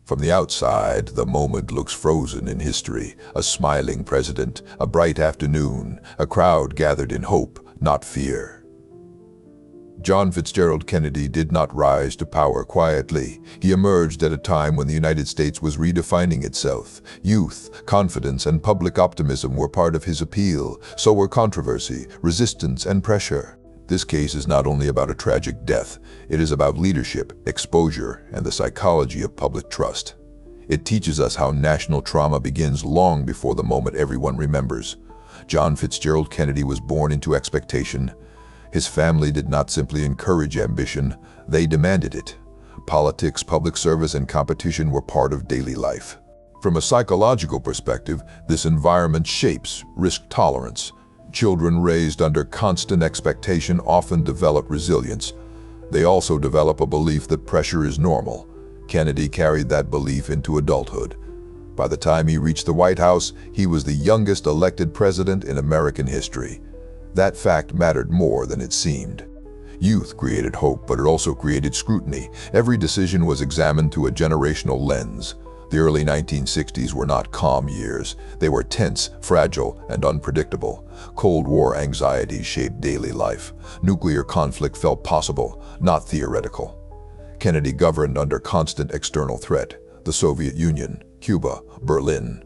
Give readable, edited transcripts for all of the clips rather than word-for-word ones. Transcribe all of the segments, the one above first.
From the outside, the moment looks frozen in history. A smiling president, a bright afternoon, a crowd gathered in hope, not fear. John Fitzgerald Kennedy did not rise to power quietly. He emerged at a time when the United States was redefining itself. Youth, confidence, and public optimism were part of his appeal. So were controversy, resistance, and pressure. This case is not only about a tragic death, it is about leadership, exposure, and the psychology of public trust. It teaches us how national trauma begins long before the moment everyone remembers. John Fitzgerald Kennedy was born into expectation. His family did not simply encourage ambition, they demanded it. Politics, public service, and competition were part of daily life. From a psychological perspective, this environment shapes risk tolerance. Children raised under constant expectation often develop resilience. They also develop a belief that pressure is normal. Kennedy carried that belief into adulthood. By the time he reached the White House, he was the youngest elected president in American history. That fact mattered more than it seemed. Youth created hope, but it also created scrutiny. Every decision was examined through a generational lens. The early 1960s were not calm years. They were tense, fragile, and unpredictable. Cold War anxiety shaped daily life. Nuclear conflict felt possible, not theoretical. Kennedy governed under constant external threat: the Soviet Union, Cuba, Berlin.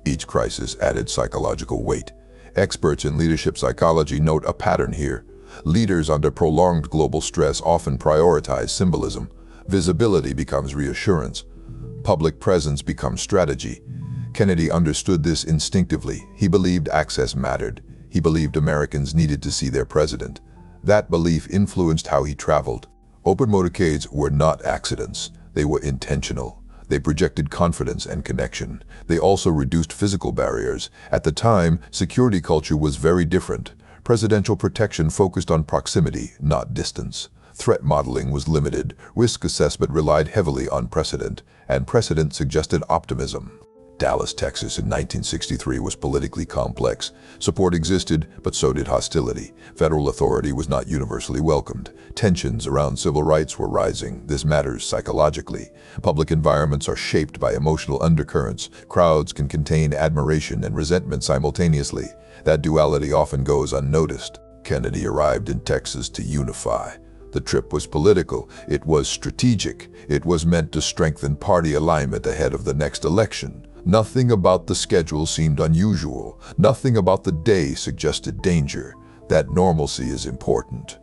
Each crisis added psychological weight. Experts in leadership psychology note a pattern here. Leaders under prolonged global stress often prioritize symbolism. Visibility becomes reassurance. Public presence becomes strategy. Kennedy understood this instinctively. He believed access mattered. He believed Americans needed to see their president. That belief influenced how he traveled. Open motorcades were not accidents. They were intentional. They projected confidence and connection. They also reduced physical barriers. At the time, security culture was very different. Presidential protection focused on proximity, not distance. Threat modeling was limited. Risk assessment relied heavily on precedent, and precedent suggested optimism. Dallas, Texas in 1963 was politically complex. Support existed, but so did hostility. Federal authority was not universally welcomed. Tensions around civil rights were rising. This matters psychologically. Public environments are shaped by emotional undercurrents. Crowds can contain admiration and resentment simultaneously. That duality often goes unnoticed. Kennedy arrived in Texas to unify. The trip was political. It was strategic. It was meant to strengthen party alignment ahead of the next election. Nothing about the schedule seemed unusual. Nothing about the day suggested danger. That normalcy is important.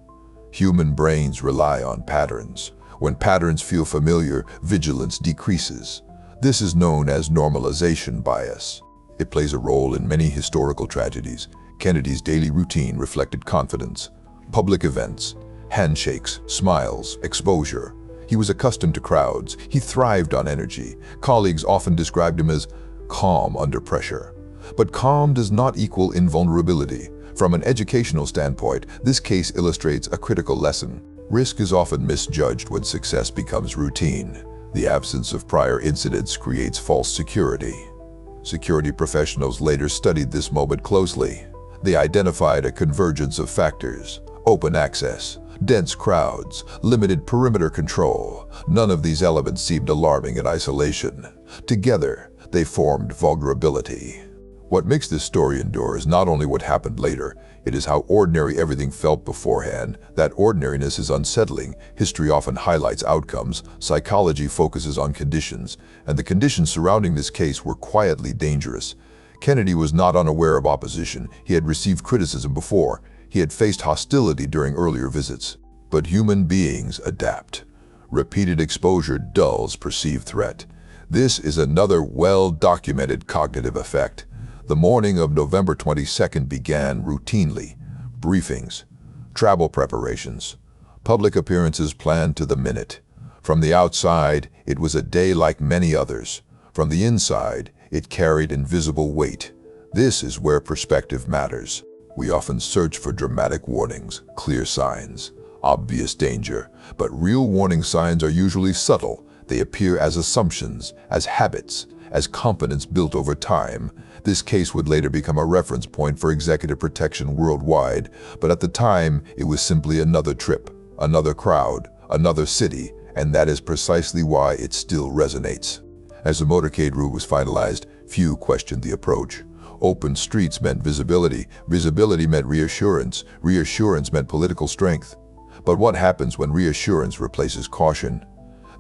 Human brains rely on patterns. When patterns feel familiar, vigilance decreases. This is known as normalization bias. It plays a role in many historical tragedies. Kennedy's daily routine reflected confidence. Public events, handshakes, smiles, exposure. He was accustomed to crowds. He thrived on energy. Colleagues often described him as calm under pressure. But calm does not equal invulnerability. From an educational standpoint, this case illustrates a critical lesson. Risk is often misjudged when success becomes routine. The absence of prior incidents creates false security. Security professionals later studied this moment closely. They identified a convergence of factors: open access, dense crowds, limited perimeter control. None of these elements seemed alarming in isolation. Together, they formed vulnerability. What makes this story endure is not only what happened later, it is how ordinary everything felt beforehand. That ordinariness is unsettling. History often highlights outcomes. Psychology focuses on conditions, and the conditions surrounding this case were quietly dangerous. Kennedy was not unaware of opposition. He had received criticism before. He had faced hostility during earlier visits. But human beings adapt. Repeated exposure dulls perceived threat. This is another well-documented cognitive effect. The morning of November 22nd began routinely. Briefings, travel preparations, public appearances planned to the minute. From the outside, it was a day like many others. From the inside, it carried invisible weight. This is where perspective matters. We often search for dramatic warnings, clear signs, obvious danger, but real warning signs are usually subtle. They appear as assumptions, as habits, as confidence built over time. This case would later become a reference point for executive protection worldwide, but at the time, it was simply another trip, another crowd, another city, and that is precisely why it still resonates. As the motorcade route was finalized, few questioned the approach. Open streets meant visibility, visibility meant reassurance, reassurance meant political strength. But what happens when reassurance replaces caution?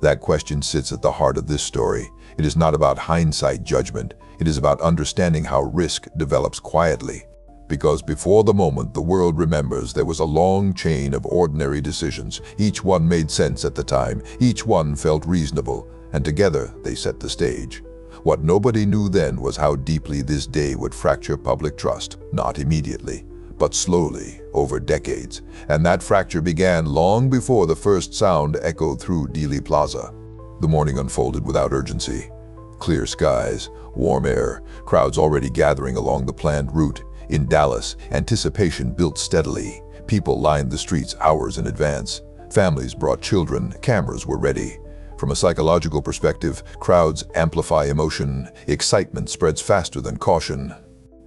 That question sits at the heart of this story. It is not about hindsight judgment. It is about understanding how risk develops quietly. Because before the moment the world remembers, there was a long chain of ordinary decisions. Each one made sense at the time. Each one felt reasonable. And together they set the stage. What nobody knew then was how deeply this day would fracture public trust. Not immediately, but slowly, over decades. And that fracture began long before the first sound echoed through Dealey Plaza. The morning unfolded without urgency. Clear skies, warm air, crowds already gathering along the planned route. In Dallas, anticipation built steadily. People lined the streets hours in advance. Families brought children, cameras were ready. From a psychological perspective, crowds amplify emotion. Excitement spreads faster than caution.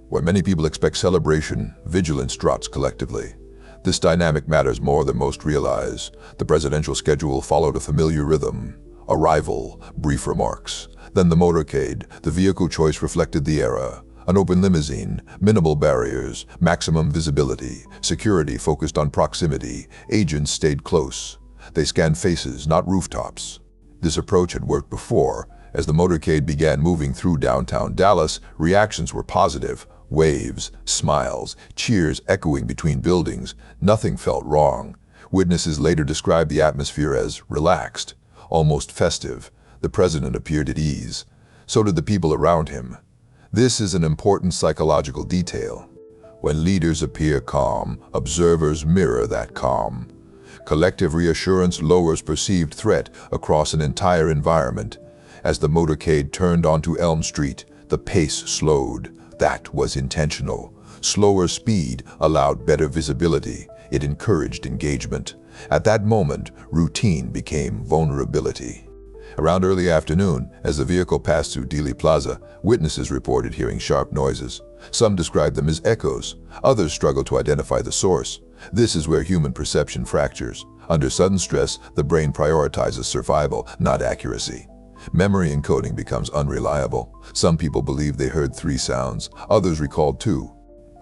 Where many people expect celebration, vigilance drops collectively. This dynamic matters more than most realize. The presidential schedule followed a familiar rhythm. Arrival, brief remarks. Then the motorcade. The vehicle choice reflected the era. An open limousine, minimal barriers, maximum visibility, security focused on proximity. Agents stayed close. They scanned faces, not rooftops. This approach had worked before. As the motorcade began moving through downtown Dallas, reactions were positive. Waves, smiles, cheers echoing between buildings. Nothing felt wrong. Witnesses later described the atmosphere as relaxed, almost festive. The president appeared at ease. So did the people around him. This is an important psychological detail. When leaders appear calm, observers mirror that calm. Collective reassurance lowers perceived threat across an entire environment. As the motorcade turned onto Elm Street, the pace slowed. That was intentional. Slower speed allowed better visibility. It encouraged engagement. At that moment, routine became vulnerability. Around early afternoon, as the vehicle passed through Dealey Plaza, witnesses reported hearing sharp noises. Some described them as echoes. Others struggled to identify the source. This is where human perception fractures. Under sudden stress, the brain prioritizes survival, not accuracy. Memory encoding becomes unreliable. Some people believed they heard 3 sounds. Others recalled 2.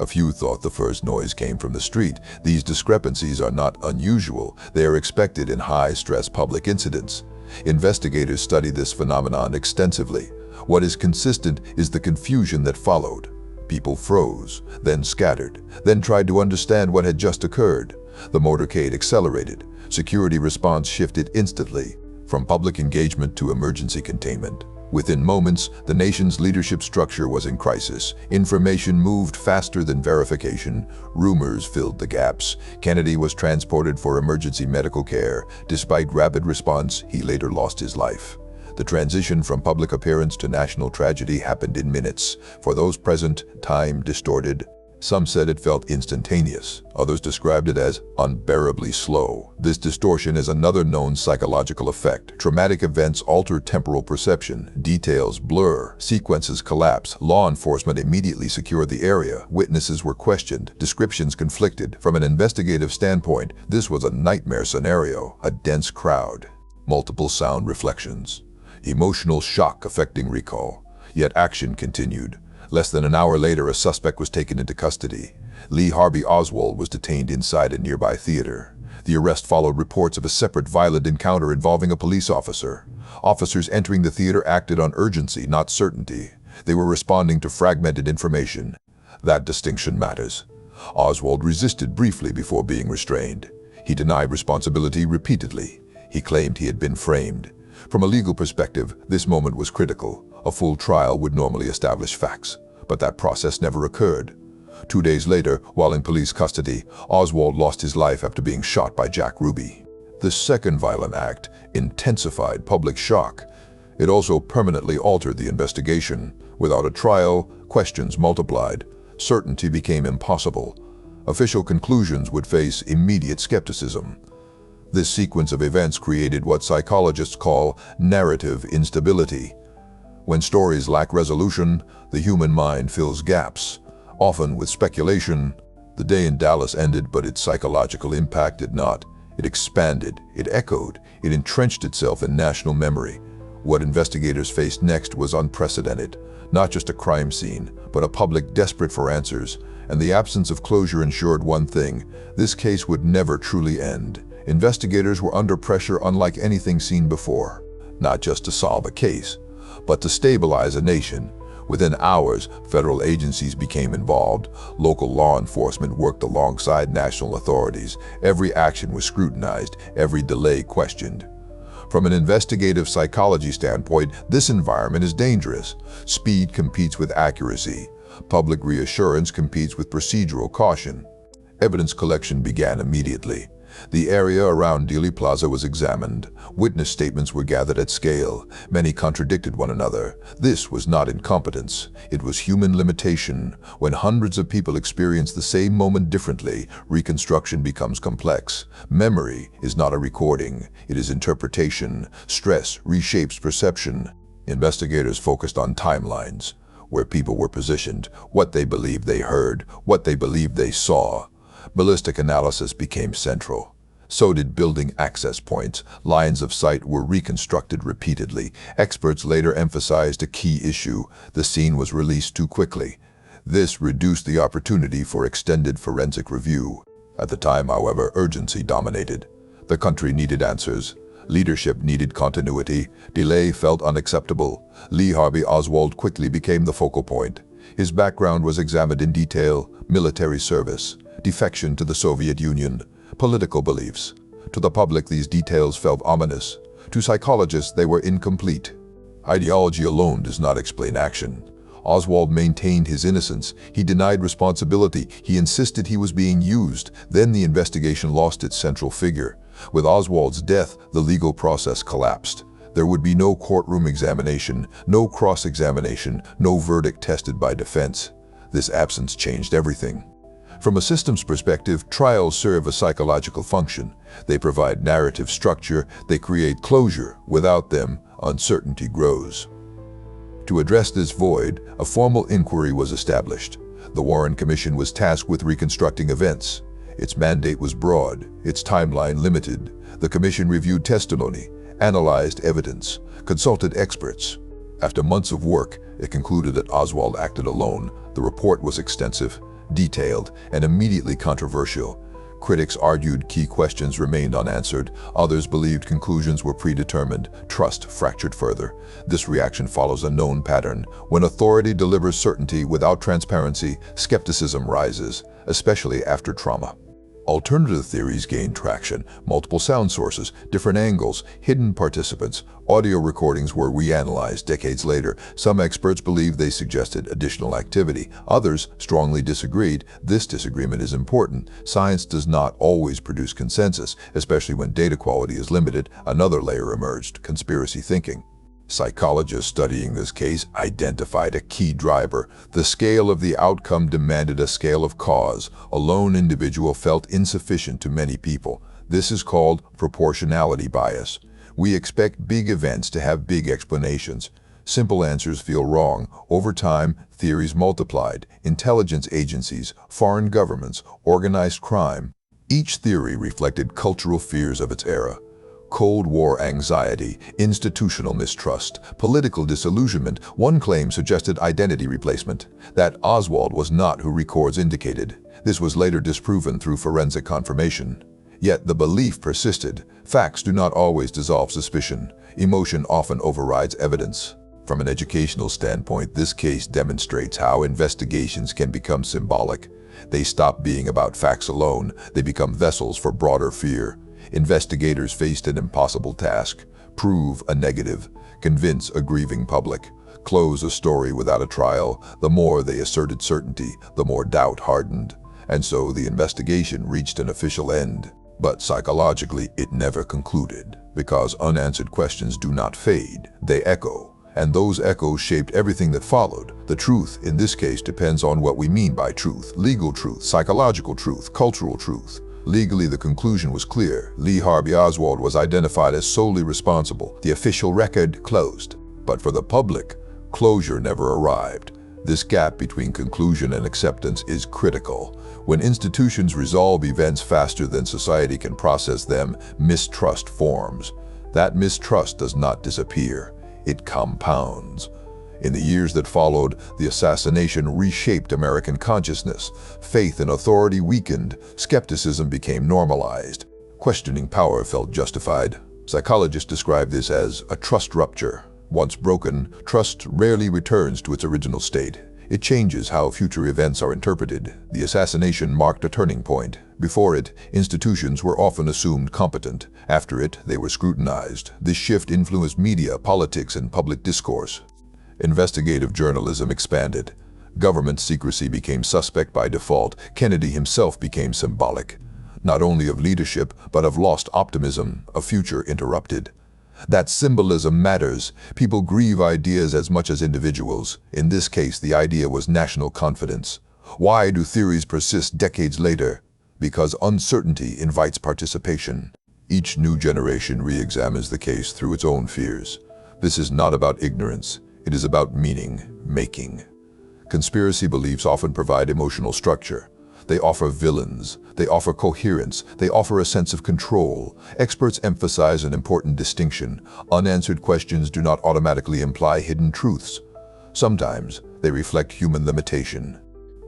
A few thought the first noise came from the street. These discrepancies are not unusual. They are expected in high-stress public incidents. Investigators study this phenomenon extensively. What is consistent is the confusion that followed. People froze, then scattered, then tried to understand what had just occurred. The motorcade accelerated. Security response shifted instantly, from public engagement to emergency containment. Within moments, the nation's leadership structure was in crisis. Information moved faster than verification. Rumors filled the gaps. Kennedy was transported for emergency medical care. Despite rapid response, he later lost his life. The transition from public appearance to national tragedy happened in minutes. For those present, time distorted. Some said it felt instantaneous. Others described it as unbearably slow. This distortion is another known psychological effect. Traumatic events alter temporal perception. Details blur. Sequences collapse. Law enforcement immediately secured the area. Witnesses were questioned. Descriptions conflicted. From an investigative standpoint, this was a nightmare scenario. A dense crowd. Multiple sound reflections. Emotional shock affecting recall. Yet action continued. Less than an hour later, a suspect was taken into custody. Lee Harvey Oswald was detained inside a nearby theater. The arrest followed reports of a separate violent encounter involving a police officer. Officers entering the theater acted on urgency, not certainty. They were responding to fragmented information. That distinction matters. Oswald resisted briefly before being restrained. He denied responsibility repeatedly. He claimed he had been framed. From a legal perspective, this moment was critical. A full trial would normally establish facts, but that process never occurred. 2 days later, while in police custody, Oswald lost his life after being shot by Jack Ruby. The second violent act intensified public shock. It also permanently altered the investigation. Without a trial, questions multiplied. Certainty became impossible. Official conclusions would face immediate skepticism. This sequence of events created what psychologists call narrative instability. When stories lack resolution, the human mind fills gaps, often with speculation. The day in Dallas ended, but its psychological impact did not. It expanded, it echoed, it entrenched itself in national memory. What investigators faced next was unprecedented. Not just a crime scene, but a public desperate for answers. And the absence of closure ensured one thing: this case would never truly end. Investigators were under pressure unlike anything seen before. Not just to solve a case, but to stabilize a nation. Within hours, federal agencies became involved. Local law enforcement worked alongside national authorities. Every action was scrutinized, every delay questioned. From an investigative psychology standpoint, this environment is dangerous. Speed competes with accuracy. Public reassurance competes with procedural caution. Evidence collection began immediately. The area around Dealey Plaza was examined. Witness statements were gathered at scale. Many contradicted one another. This was not incompetence. It was human limitation. When hundreds of people experience the same moment differently, reconstruction becomes complex. Memory is not a recording. It is interpretation. Stress reshapes perception. Investigators focused on timelines, where people were positioned, what they believed they heard, what they believed they saw. Ballistic analysis became central. So did building access points. Lines of sight were reconstructed repeatedly. Experts later emphasized a key issue: the scene was released too quickly. This reduced the opportunity for extended forensic review. At the time, however, urgency dominated. The country needed answers. Leadership needed continuity. Delay felt unacceptable. Lee Harvey Oswald quickly became the focal point. His background was examined in detail: military service, defection to the Soviet Union, political beliefs. To the public, these details felt ominous. To psychologists, they were incomplete. Ideology alone does not explain action. Oswald maintained his innocence. He denied responsibility. He insisted he was being used. Then the investigation lost its central figure. With Oswald's death, the legal process collapsed. There would be no courtroom examination, no cross-examination, no verdict tested by defense. This absence changed everything. From a systems perspective, trials serve a psychological function. They provide narrative structure, they create closure. Without them, uncertainty grows. To address this void, a formal inquiry was established. The Warren Commission was tasked with reconstructing events. Its mandate was broad, its timeline limited. The commission reviewed testimony, analyzed evidence, consulted experts. After months of work, it concluded that Oswald acted alone. The report was extensive, detailed, and immediately controversial. Critics argued key questions remained unanswered. Others believed conclusions were predetermined. Trust fractured further. This reaction follows a known pattern. When authority delivers certainty without transparency, skepticism rises, especially after trauma. Alternative theories gained traction. Multiple sound sources, different angles, hidden participants. Audio recordings were reanalyzed decades later. Some experts believed they suggested additional activity. Others strongly disagreed. This disagreement is important. Science does not always produce consensus, especially when data quality is limited. Another layer emerged: conspiracy thinking. Psychologists studying this case identified a key driver. The scale of the outcome demanded a scale of cause. A lone individual felt insufficient to many people. This is called proportionality bias. We expect big events to have big explanations. Simple answers feel wrong. Over time, theories multiplied. Intelligence agencies, foreign governments, organized crime. Each theory reflected cultural fears of its era. Cold War anxiety, institutional mistrust, political disillusionment. One claim suggested identity replacement, that Oswald was not who records indicated. This was later disproven through forensic confirmation. Yet the belief persisted. Facts do not always dissolve suspicion. Emotion often overrides evidence. From an educational standpoint, this case demonstrates how investigations can become symbolic. They stop being about facts alone. They become vessels for broader fear. Investigators faced an impossible task: prove a negative, convince a grieving public, close a story without a trial. The more they asserted certainty, the more doubt hardened. And so the investigation reached an official end. But psychologically, it never concluded, because unanswered questions do not fade, they echo. And those echoes shaped everything that followed. The truth, in this case, depends on what we mean by truth: legal truth, psychological truth, cultural truth. Legally, the conclusion was clear. Lee Harvey Oswald was identified as solely responsible. The official record closed. But for the public, closure never arrived. This gap between conclusion and acceptance is critical. When institutions resolve events faster than society can process them, mistrust forms. That mistrust does not disappear. it compounds. In the years that followed, the assassination reshaped American consciousness. Faith in authority weakened, skepticism became normalized. Questioning power felt justified. Psychologists describe this as a trust rupture. Once broken, trust rarely returns to its original state. It changes how future events are interpreted. The assassination marked a turning point. Before it, institutions were often assumed competent. After it, they were scrutinized. This shift influenced media, politics, and public discourse. Investigative journalism expanded. Government secrecy became suspect by default. Kennedy himself became symbolic, not only of leadership, but of lost optimism, a future interrupted. That symbolism matters. People grieve ideas as much as individuals. In this case, the idea was national confidence. Why do theories persist decades later? Because uncertainty invites participation. Each new generation re-examines the case through its own fears. This is not about ignorance. It is about meaning-making. Conspiracy beliefs often provide emotional structure. They offer villains, they offer coherence, they offer a sense of control. Experts emphasize an important distinction. Unanswered questions do not automatically imply hidden truths. Sometimes they reflect human limitation.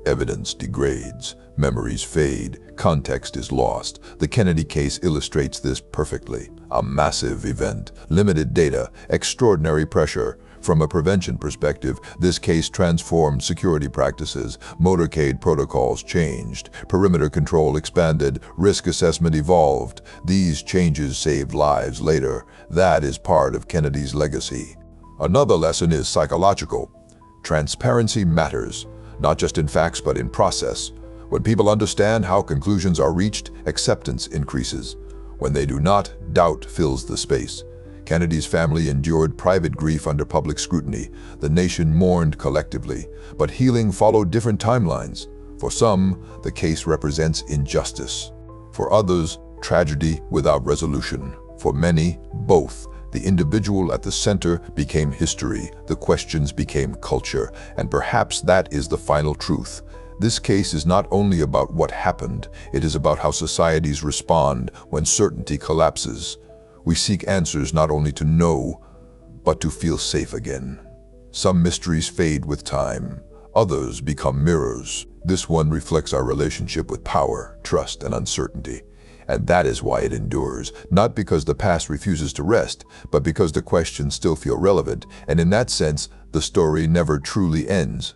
Evidence degrades, memories fade, context is lost. The Kennedy case illustrates this perfectly. A massive event, limited data, extraordinary pressure. From a prevention perspective, this case transformed security practices. Motorcade protocols changed, perimeter control expanded, risk assessment evolved. These changes saved lives later. That is part of Kennedy's legacy. Another lesson is psychological. Transparency matters, not just in facts but in process. When people understand how conclusions are reached, acceptance increases. When they do not, doubt fills the space. Kennedy's family endured private grief under public scrutiny. The nation mourned collectively, but healing followed different timelines. For some, the case represents injustice. For others, tragedy without resolution. For many, both. The individual at the center became history, the questions became culture, and perhaps that is the final truth. This case is not only about what happened, it is about how societies respond when certainty collapses. We seek answers not only to know, but to feel safe again. Some mysteries fade with time, others become mirrors. This one reflects our relationship with power, trust, and uncertainty. And that is why it endures, not because the past refuses to rest, but because the questions still feel relevant, and in that sense, the story never truly ends.